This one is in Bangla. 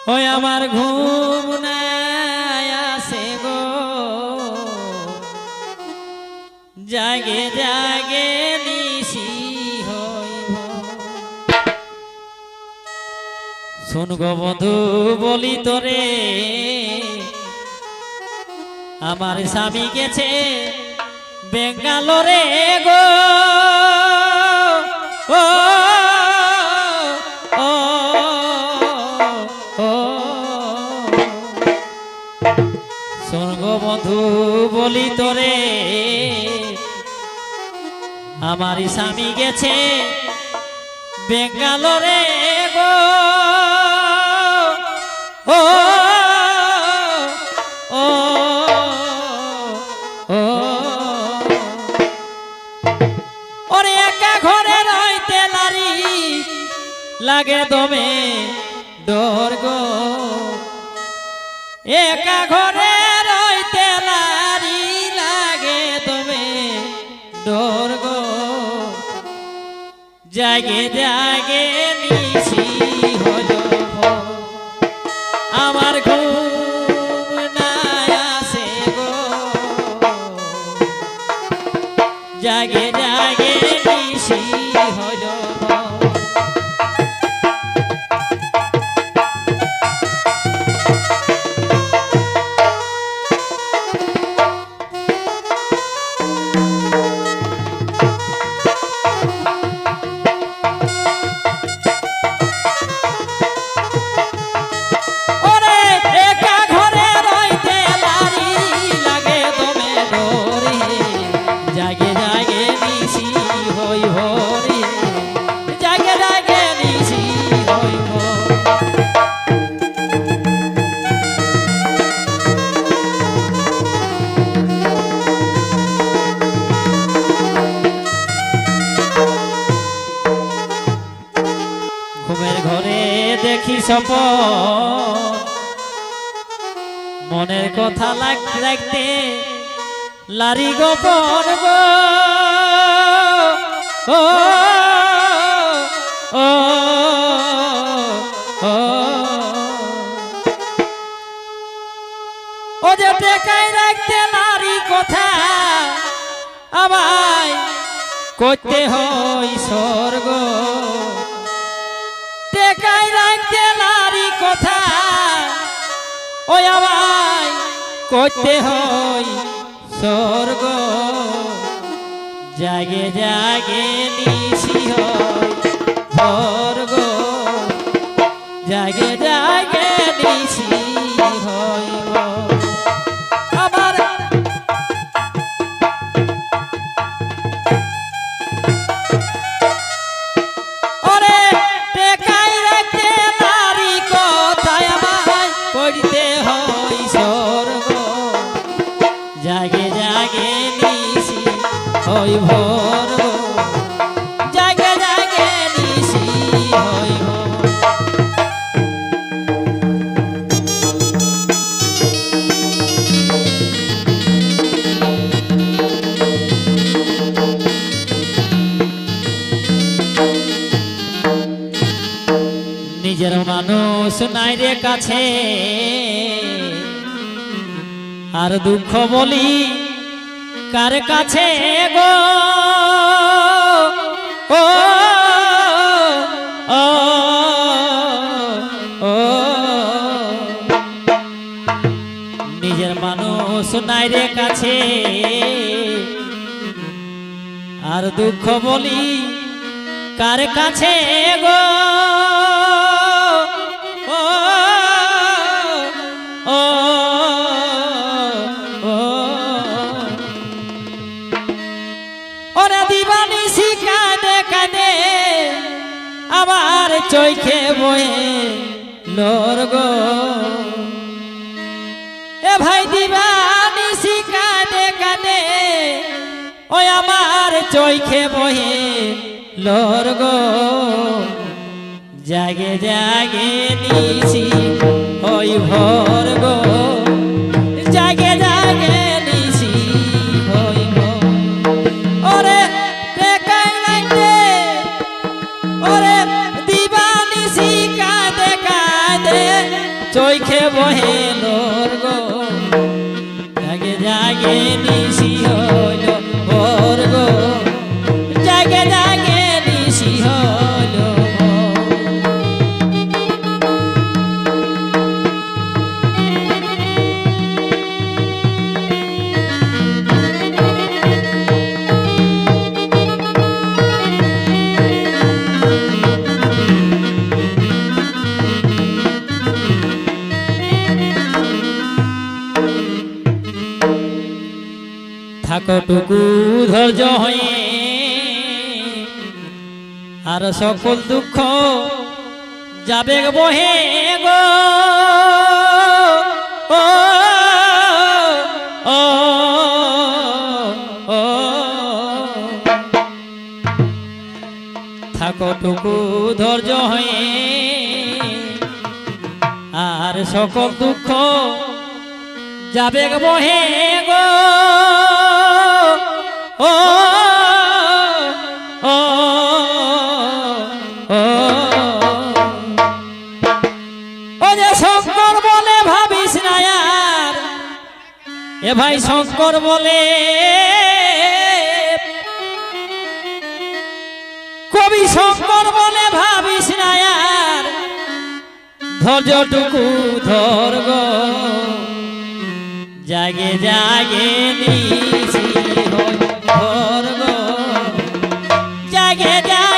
ওই আমার ঘুম নাই আসে গো, জাগে জাগে নিশি হইব। শুন গো বন্ধু বলি তোরে, আমার স্বামী গেছে বেঙ্গালোরে গো। ও ও ও শোন গো বন্ধু বলি তোরে, আমার স্বামী গেছে বেঙ্গালোরে গো। ও ও ও ওরে একা ঘরে রইতে নারী লাগে দমে ডর গো। একা ঘরে রইতে নারী লাগে দমে ডর গো। জাগে জাগে নিশি হলো আমার ঘুম নাই আসে গো, জাগে জাগে নিশি হলো। ঘুমের ঘরে দেখি স্বপন, মনের কথা রাখতে লারি গোপন গো। ও ও ও ও যে টেকাই রাখতে লারি কথা আমায় করতে হয় স্বর্গ। টেকাই রাখতে নারী কথা ওই আমায় করতে হয় স্বর্গ। জাগে জাগে নিশি হয় স্বর্গ, জাগে জাগে নিশি হইব আমার। ওরে টেকাই রাখতে নারী কথায় আমায় করতে হয় স্বর্গ। জাগে জাগে নিশি হই ভোর, জাগে জাগে নিশি হইব। নিজের মানুষ নাই রে কাছে, আর দুঃখ বলি কার কাছে গো। ও ও ও নিজের মানুষ নাই রে কাছে, আর দুঃখ বলি কার কাছে গো। ওরা দিবানিশি কাঁদে কাঁদে আমার চোখে বয়ে লোর গো। এ ভাই দিবানিশি কাঁদে কাঁদে ওই আমার চোখে বয়ে লোর গো। জাগে জাগে নিশি ওই ভোর গো, জাগে জাগে নিশি হইব। ওরে টেকাই রাখতে ওরে দিবানিশি কাঁদে কাঁদে চৈখে বহে লোর গো জাগে জাগে নিশি হইল ভোর গো জাগে জাগে নিশি হইল থাকটুকু ধৈর্য হয়ে আর সকল দুঃখ যাবে বহে গো ও ও ও থাকটুকু ধৈর্য হয়ে আর সকল দুঃখ যাবে বহে গো ও ও ও ও যে শঙ্কর বলে ভাবিস না আর এ ভাই শঙ্কর বলে কবি শঙ্কর বলে ভাবিস না আর ধৈর্যটুকু ধর গো জাগে জাগে নিশি হই ভোর গো জাগে জাগে